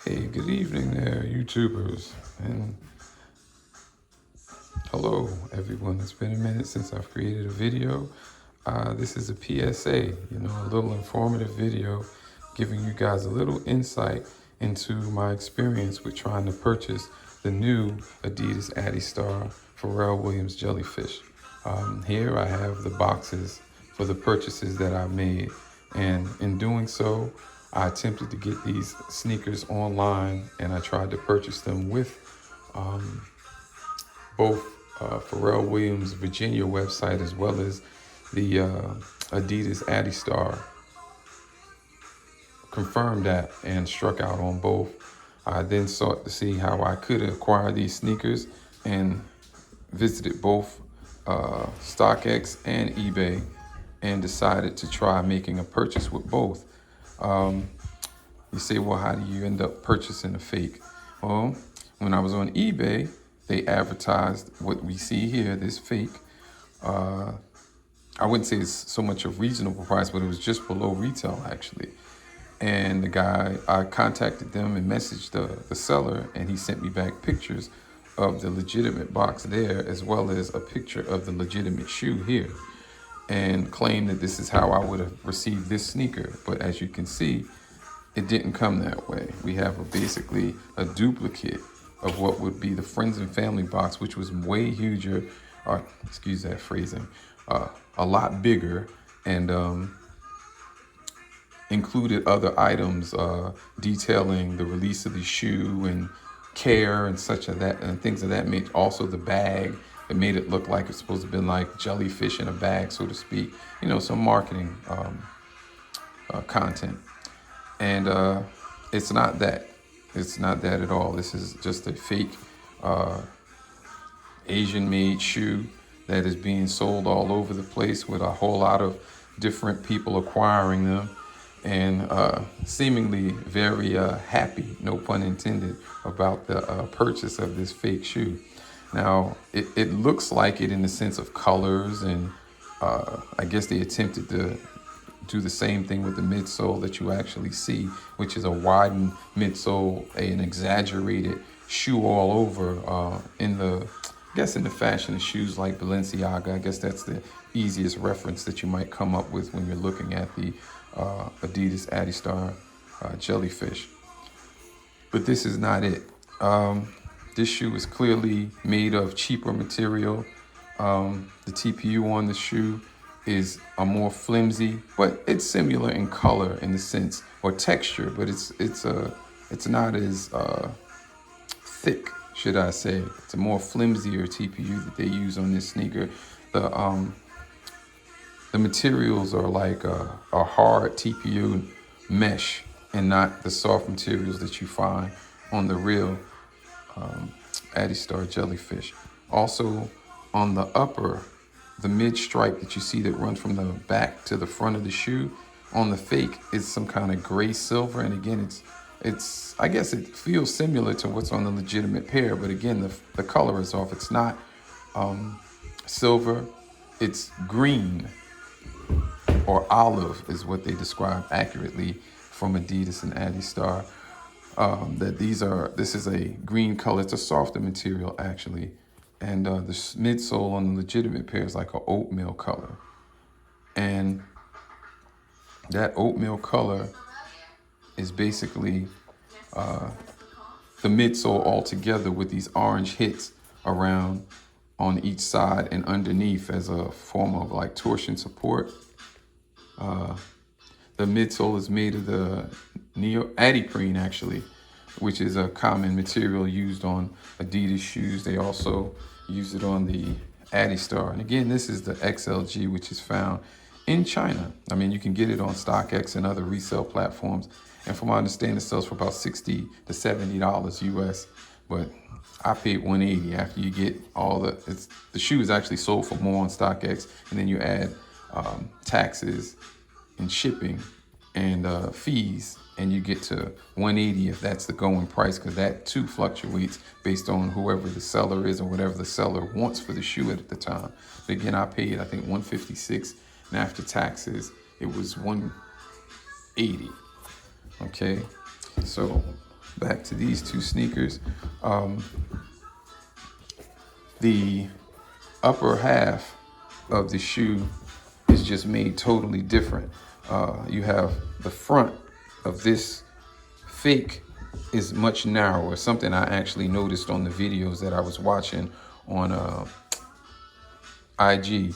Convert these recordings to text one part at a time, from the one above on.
Hey, good evening there, YouTubers, and hello, everyone. It's been a minute since I've created a video. This is a PSA, a little informative video giving you guys a little insight into my experience with trying to purchase the new Adidas Adistar Pharrell Williams Jellyfish. Here I have the boxes for the purchases that I made, and in doing so, I attempted to get these sneakers online, and I tried to purchase them with both Pharrell Williams Virginia website as well as the Adidas Adistar. Confirmed that and struck out on both. I then sought to see how I could acquire these sneakers and visited both StockX and eBay and decided to try making a purchase with both. You say, well, how do you end up purchasing a fake? Well, when I was on eBay, they advertised what we see here, this fake. I wouldn't say it's so much a reasonable price, but it was just below retail, actually. And the guy, I contacted them and messaged the seller, and he sent me back pictures of the legitimate box there, as well as a picture of the legitimate shoe here, and claimed that this is how I would have received this sneaker. But as you can see, it didn't come that way. We have basically a duplicate of what would be the friends and family box, which was way huger, or excuse that phrasing, a lot bigger, and included other items detailing the release of the shoe and care and such of that, and things of that nature. Also the bag, it made it look like it's supposed to have been like jellyfish in a bag, so to speak. Some marketing content. And it's not that. It's not that at all. This is just a fake Asian-made shoe that is being sold all over the place with a whole lot of different people acquiring them, and seemingly very happy, no pun intended, about the purchase of this fake shoe. Now, it looks like it in the sense of colors, and I guess they attempted to do the same thing with the midsole that you actually see, which is a widened midsole, an exaggerated shoe all over in the fashion of shoes like Balenciaga. I guess that's the easiest reference that you might come up with when you're looking at the Adidas Adistar Jellyfish. But this is not it. This shoe is clearly made of cheaper material. The TPU on the shoe is a more flimsy, but it's similar in color in the sense, or texture, but it's not as thick, should I say. It's a more flimsier TPU that they use on this sneaker. The materials are like a hard TPU mesh, and not the soft materials that you find on the real Adistar Jellyfish. Also, on the upper, the mid stripe that you see that runs from the back to the front of the shoe, on the fake is some kind of gray silver. And again, it's I guess it feels similar to what's on the legitimate pair, but again, the color is off. It's not silver, it's green, or olive is what they describe accurately from Adidas and Adistar. This is a green color. It's a softer material, actually. And the midsole on the legitimate pair is like an oatmeal color. And that oatmeal color is basically the midsole altogether, with these orange hits around on each side and underneath as a form of like torsion support. The midsole is made of the neoprene, actually, which is a common material used on Adidas shoes. They also use it on the Adistar. And again, this is the XLG, which is found in China. I mean, you can get it on StockX and other resale platforms. And from my understanding, it sells for about $60 to $70 US. But I paid $180 after you get all the shoe is actually sold for more on StockX. And then you add taxes and shipping and fees, and you get to $180 if that's the going price, because that too fluctuates based on whoever the seller is or whatever the seller wants for the shoe at the time. But again, I paid, I think, $156, and after taxes, it was $180. Okay, so back to these two sneakers. The upper half of the shoe is just made totally different. You have the front of this fake is much narrower, something I actually noticed on the videos that I was watching on IG.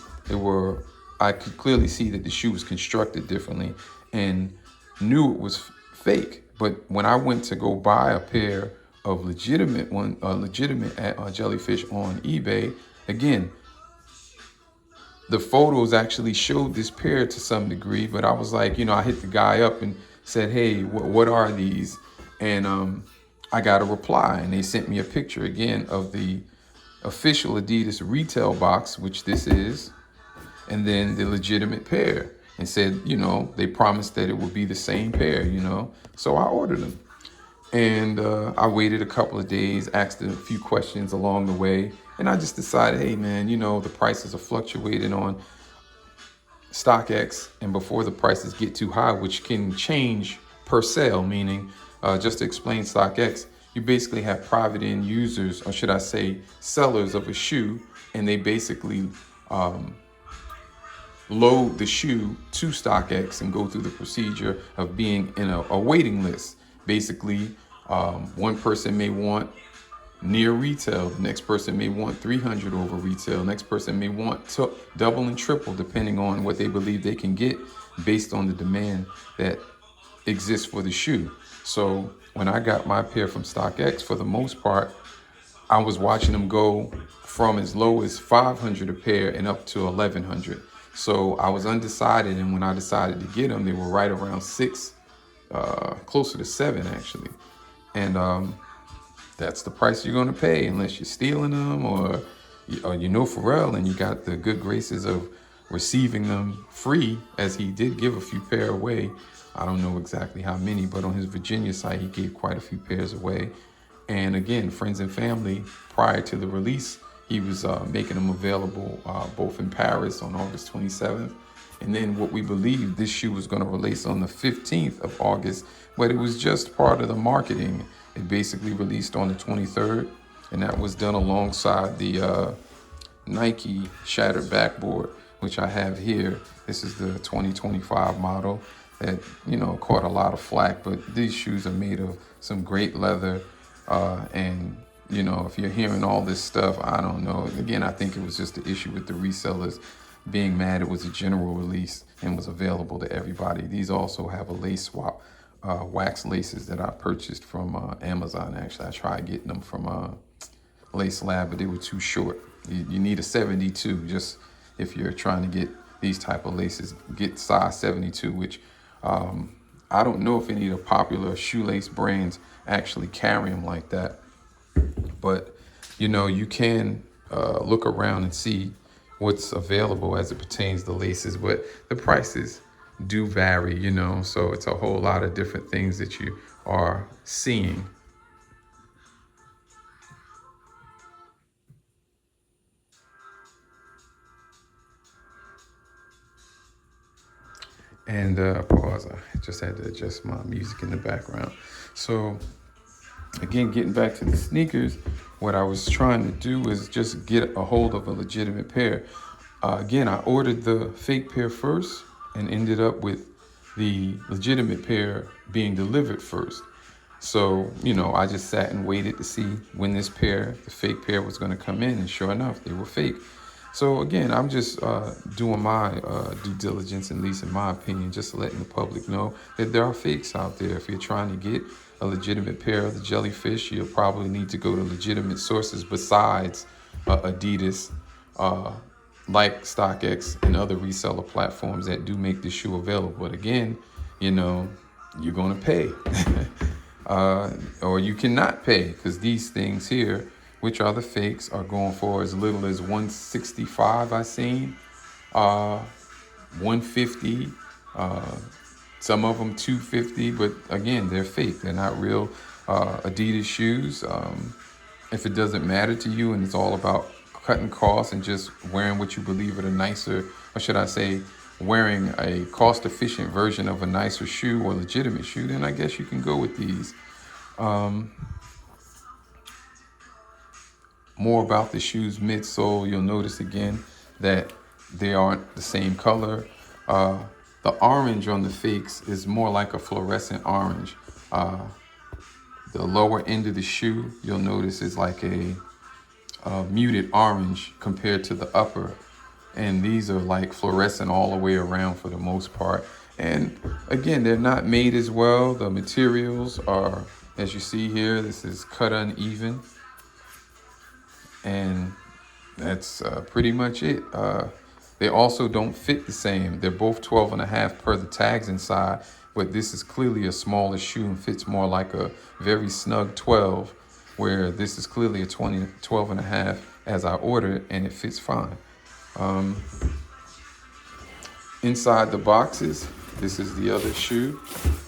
I could clearly see that the shoe was constructed differently and knew it was fake. But when I went to go buy a pair of legitimate Jellyfish on eBay, again, the photos actually showed this pair to some degree, but I was like, I hit the guy up and said, hey, what are these? And I got a reply, and they sent me a picture again of the official Adidas retail box, which this is, and then the legitimate pair, and said, they promised that it would be the same pair, So I ordered them. And I waited a couple of days, asked a few questions along the way, and I just decided, hey man, the prices are fluctuating on StockX, and before the prices get too high, which can change per sale, meaning just to explain StockX, you basically have private end users, or should I say sellers of a shoe, and they basically load the shoe to StockX and go through the procedure of being in a waiting list. Basically, one person may want near retail, the next person may want 300 over retail, next person may want double and triple, depending on what they believe they can get based on the demand that exists for the shoe. So when I got my pair from StockX, for the most part, I was watching them go from as low as 500 a pair and up to 1100. So I was undecided, and when I decided to get them, they were right around 6, closer to 7 actually. And that's the price you're going to pay unless you're stealing them, or Pharrell and you got the good graces of receiving them free, as he did give a few pair away. I don't know exactly how many, but on his Virginia site, he gave quite a few pairs away. And again, friends and family, prior to the release, he was making them available both in Paris on August 27th. And then what we believe this shoe was going to release on the 15th of August, but it was just part of the marketing. It basically released on the 23rd, and that was done alongside the Nike Shattered Backboard, which I have here. This is the 2025 model that, caught a lot of flack, but these shoes are made of some great leather. And, if you're hearing all this stuff, I don't know. Again, I think it was just the issue with the resellers being mad it was a general release and was available to everybody. These also have a lace swap, wax laces that I purchased from Amazon. Actually, I tried getting them from Lace Lab, but they were too short. You need a 72 just if you're trying to get these type of laces. Get size 72, which I don't know if any of the popular shoelace brands actually carry them like that. But, you can look around and see what's available as it pertains to laces, but the prices do vary, so it's a whole lot of different things that you are seeing. And pause, I just had to adjust my music in the background. So again, getting back to the sneakers, what I was trying to do is just get a hold of a legitimate pair. Again, I ordered the fake pair first and ended up with the legitimate pair being delivered first. So, I just sat and waited to see when this pair, the fake pair, was going to come in, and sure enough, they were fake. So again, I'm just doing my due diligence, at least in my opinion, just letting the public know that there are fakes out there. If you're trying to get a legitimate pair of the Jellyfish, you'll probably need to go to legitimate sources besides Adidas, like StockX and other reseller platforms that do make the shoe available. But again, you're going to pay. Or you cannot pay, because these things here, which are the fakes, are going for as little as $165 I seen, $150, some of them $250, but again, they're fake. They're not real Adidas shoes. If it doesn't matter to you and it's all about cutting costs and just wearing what you believe are the nicer, or should I say, wearing a cost-efficient version of a nicer shoe or legitimate shoe, then I guess you can go with these. More about the shoes midsole, you'll notice again that they aren't the same color. The orange on the fakes is more like a fluorescent orange. The lower end of the shoe, you'll notice, is like a muted orange compared to the upper. And these are like fluorescent all the way around for the most part. And again, they're not made as well. The materials are, as you see here, this is cut uneven. And that's pretty much it. They also don't fit the same. They're both 12.5 per the tags inside, but this is clearly a smaller shoe and fits more like a very snug 12, where this is clearly a 12.5 as I ordered, and it fits fine. Inside the boxes, this is the other shoe.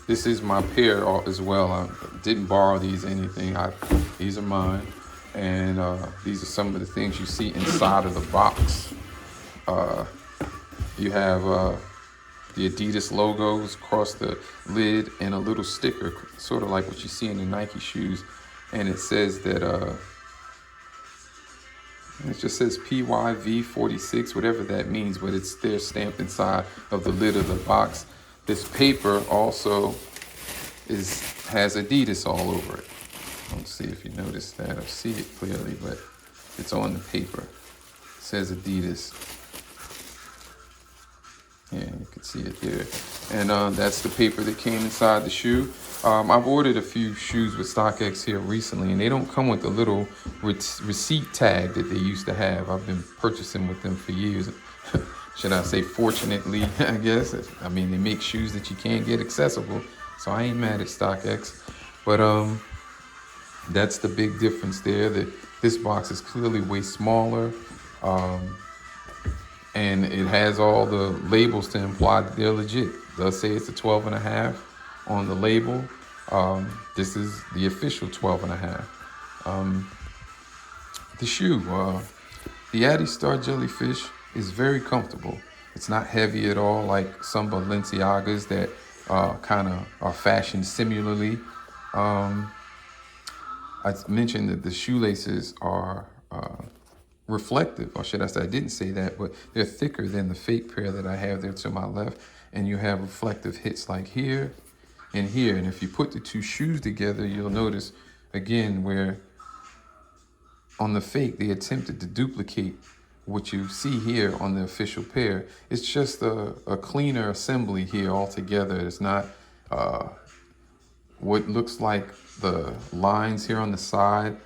This is my pair as well. I didn't borrow these or anything. These are mine. And these are some of the things you see inside of the box. You have the Adidas logos across the lid and a little sticker, sort of like what you see in the Nike shoes. And it says that, it just says PYV46, whatever that means, but it's there stamped inside of the lid of the box. This paper also has Adidas all over it. Let's see if you notice that or see it clearly, but it's on the paper. It says Adidas. Yeah, you can see it there. And that's the paper that came inside the shoe. I've ordered a few shoes with StockX here recently, and they don't come with the little receipt tag that they used to have. I've been purchasing with them for years. Should I say fortunately, I guess. I mean, they make shoes that you can't get accessible, so I ain't mad at StockX. But that's the big difference there. That this box is clearly way smaller. And it has all the labels to imply that they're legit. It does say it's a 12.5 on the label. This is the official 12.5. The shoe, the Adistar Jellyfish is very comfortable. It's not heavy at all like some Balenciagas that kind of are fashioned similarly. I mentioned that the shoelaces are reflective, or should I say, I didn't say that, but they're thicker than the fake pair that I have there to my left. And you have reflective hits like here and here. And if you put the two shoes together, you'll notice again where on the fake, they attempted to duplicate what you see here on the official pair. It's just a cleaner assembly here altogether. It's not what looks like the lines here on the side.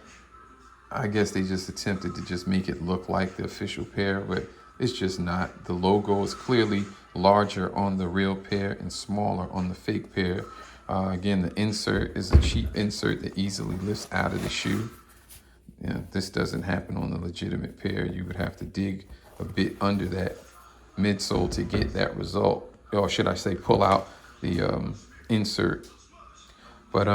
I guess they just attempted to just make it look like the official pair, but it's just not. The logo is clearly larger on the real pair and smaller on the fake pair. Again, the insert is a cheap insert that easily lifts out of the shoe. Yeah, this doesn't happen on the legitimate pair. You would have to dig a bit under that midsole to get that result. Or should I say pull out the insert. But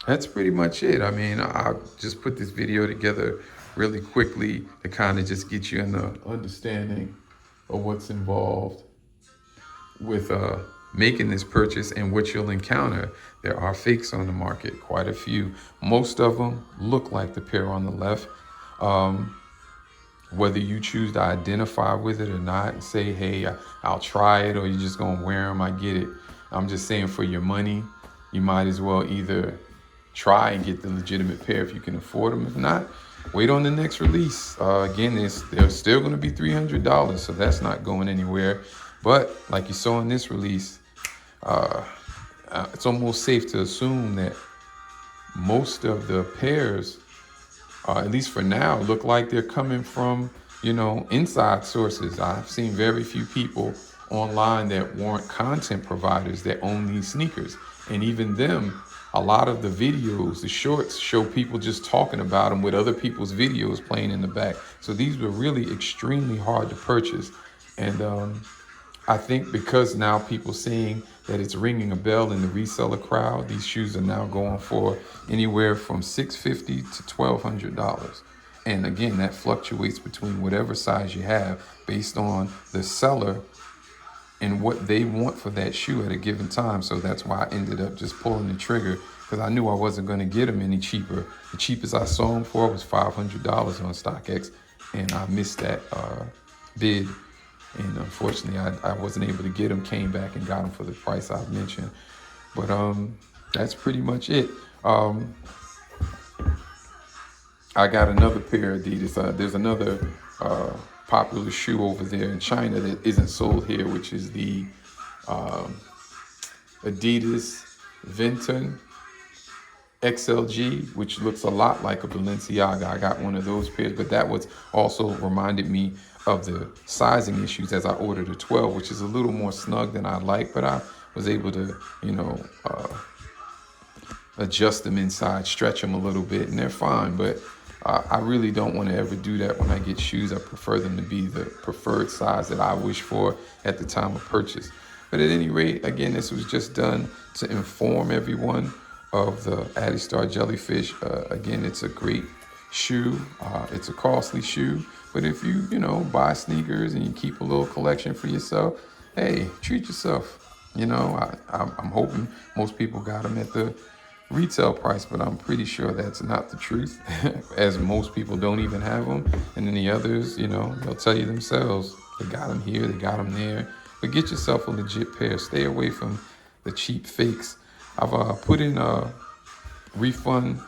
that's pretty much it. I mean, I just put this video together really quickly to kind of just get you an understanding of what's involved with making this purchase and what you'll encounter. There are fakes on the market, quite a few. Most of them look like the pair on the left. Whether you choose to identify with it or not and say, hey, I'll try it, or you're just gonna wear them, I get it. I'm just saying, for your money, you might as well either try and get the legitimate pair if you can afford them. If not, wait on the next release. Again, they're still going to be $300, so that's not going anywhere. But like you saw in this release, it's almost safe to assume that most of the pairs, at least for now, look like they're coming from, inside sources. I've seen very few people online that weren't content providers that own these sneakers. And even them, a lot of the videos, the shorts, show people just talking about them with other people's videos playing in the back. So these were really extremely hard to purchase. And I think because now people seeing that it's ringing a bell in the reseller crowd, these shoes are now going for anywhere from $650 to $1,200. And again, that fluctuates between whatever size you have based on the seller and what they want for that shoe at a given time. So that's why I ended up just pulling the trigger, because I knew I wasn't going to get them any cheaper. The cheapest I saw them for was $500 on StockX, and I missed that bid. And unfortunately, I wasn't able to get them. Came back and got them for the price I mentioned. But that's pretty much it. I got another pair of Adidas. There's another popular shoe over there in China that isn't sold here, which is the Adidas Venton XLG, which looks a lot like a Balenciaga. I got one of those pairs, but that was also reminded me of the sizing issues as I ordered a 12, which is a little more snug than I like, but I was able to, adjust them inside, stretch them a little bit, and they're fine. But I really don't want to ever do that when I get shoes. I prefer them to be the preferred size that I wish for at the time of purchase. But at any rate, again, this was just done to inform everyone of the Adistar Jellyfish. Again, it's a great shoe. It's a costly shoe, but if you buy sneakers and you keep a little collection for yourself, hey, treat yourself. I'm hoping most people got them at the retail price, but I'm pretty sure that's not the truth, as most people don't even have them. And then the others, they'll tell you themselves, they got them here, they got them there. But get yourself a legit pair. Stay away from the cheap fakes. I've put in a refund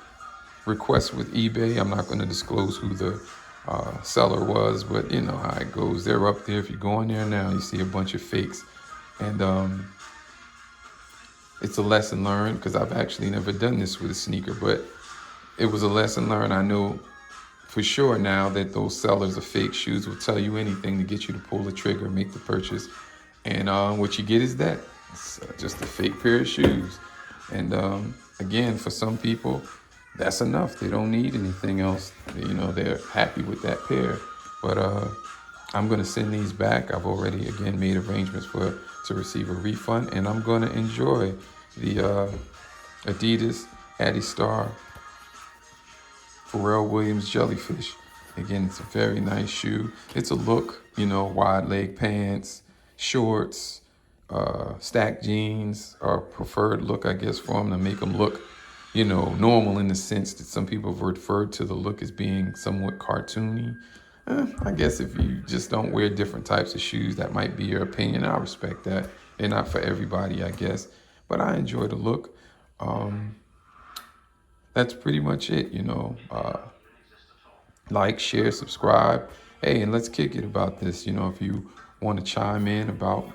request with eBay. I'm not going to disclose who the seller was, but you know how it goes. They're up there. If you go in there now, you see a bunch of fakes. And it's a lesson learned, because I've actually never done this with a sneaker, but it was a lesson learned. I know for sure now that those sellers of fake shoes will tell you anything to get you to pull the trigger and make the purchase. And what you get is that. It's just a fake pair of shoes. And again, for some people, that's enough. They don't need anything else. They're happy with that pair. But I'm going to send these back. I've already, again, made arrangements to receive a refund. And I'm going to enjoy the Adidas Adistar PW Williams Jellyfish. Again, it's a very nice shoe. It's a look, wide leg pants, shorts, stacked jeans are preferred look, I guess, for them, to make them look, normal, in the sense that some people have referred to the look as being somewhat cartoony. I guess if you just don't wear different types of shoes, that might be your opinion. I respect that. They're not for everybody, I guess. But I enjoy the look. That's pretty much it, like, share, subscribe. Hey, and let's kick it about this. If you want to chime in about,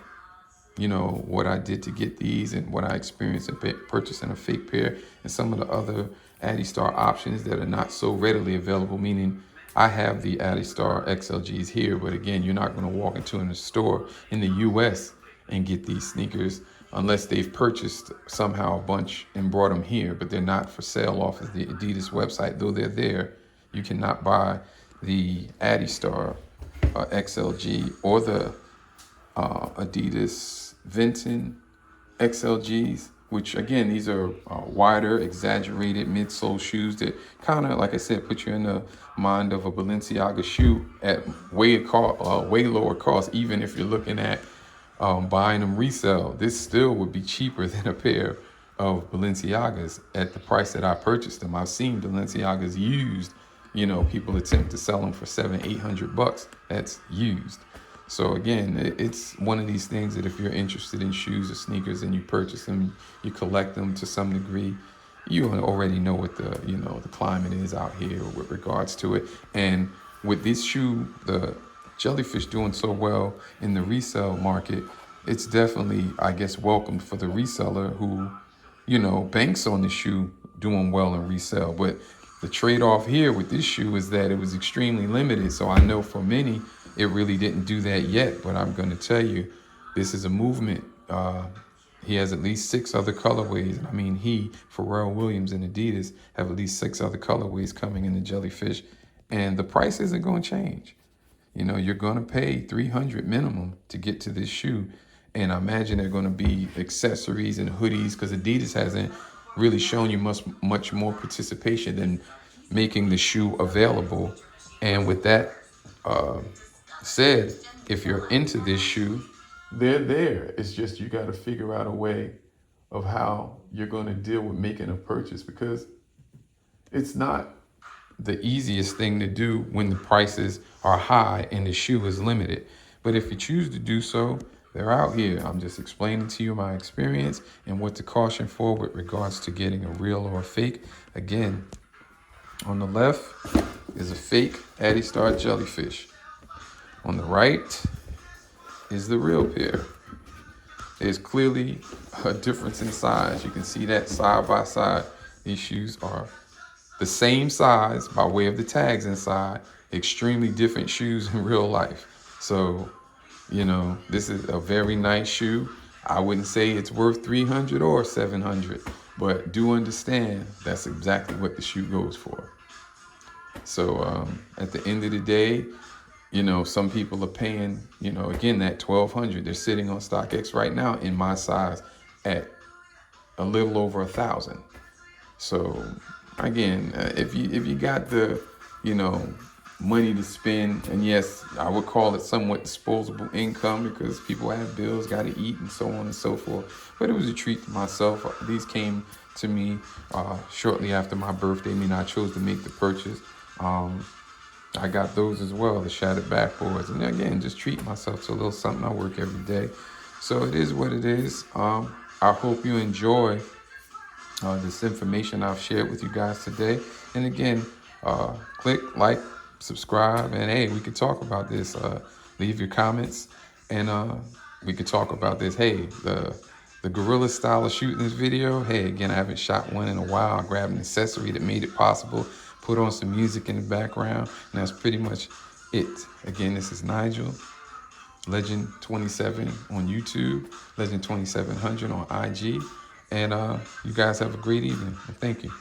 what I did to get these and what I experienced in purchasing a fake pair, and some of the other Adistar options that are not so readily available, meaning I have the Adistar XLGs here, but again, you're not going to walk into a store in the US and get these sneakers unless they've purchased somehow a bunch and brought them here, but they're not for sale off of the Adidas website. Though they're there, you cannot buy the Adistar XLG or the Adidas Venton XLGs, which again, these are wider, exaggerated midsole shoes that kind of, like I said, put you in the mind of a Balenciaga shoe at way lower cost. Even if you're looking at buying them resale, this still would be cheaper than a pair of Balenciagas at the price that I purchased them. I've seen Balenciagas used, people attempt to sell them for $700-800. That's used. So again, it's one of these things that if you're interested in shoes or sneakers and you purchase them, you collect them to some degree, you already know what the climate is out here with regards to it. And with this shoe, the Jellyfish, doing so well in the resale market, it's definitely, I guess, welcomed for the reseller who, banks on the shoe doing well in resale. But the trade-off here with this shoe is that it was extremely limited. So I know for many, it really didn't do that yet, but I'm going to tell you, this is a movement. He has at least 6 other colorways. I mean, Pharrell Williams and Adidas have at least 6 other colorways coming in the Jellyfish, and the price isn't going to change. You're going to pay $300 minimum to get to this shoe, and I imagine there are going to be accessories and hoodies, because Adidas hasn't really shown you much more participation than making the shoe available. And with that said, if you're into this shoe, They're there. It's just you got to figure out a way of how you're going to deal with making a purchase, because it's not the easiest thing to do when the prices are high and the shoe is limited. But if you choose to do so, they're out here. I'm just explaining to you my experience and what to caution for with regards to getting a real or a fake. Again, on the left is a fake Adistar Jellyfish. On the right is the real pair. There's clearly a difference in size. You can see that side by side. These shoes are the same size by way of the tags inside, extremely different shoes in real life. So, this is a very nice shoe. I wouldn't say it's worth 300 or 700, but do understand that's exactly what the shoe goes for. So at the end of the day, some people are paying, again, that 1,200. They're sitting on StockX right now in my size at a little over 1,000. So again, if you got the, money to spend, and yes, I would call it somewhat disposable income because people have bills, got to eat, and so on and so forth. But it was a treat to myself. These came to me shortly after my birthday. I mean, I chose to make the purchase. I got those as well, the shattered backboards. And again, just treat myself to a little something. I work every day. So it is what it is. I hope you enjoy this information I've shared with you guys today. And again, click like, subscribe, and hey, we could talk about this. Leave your comments, and we could talk about this. Hey, the gorilla style of shooting this video. Hey, again, I haven't shot one in a while. I grabbed an accessory that made it possible. Put on some music in the background, and that's pretty much it. Again, this is Nigel, Legend 27 on YouTube, Legend 2700 on IG, and you guys have a great evening. Thank you.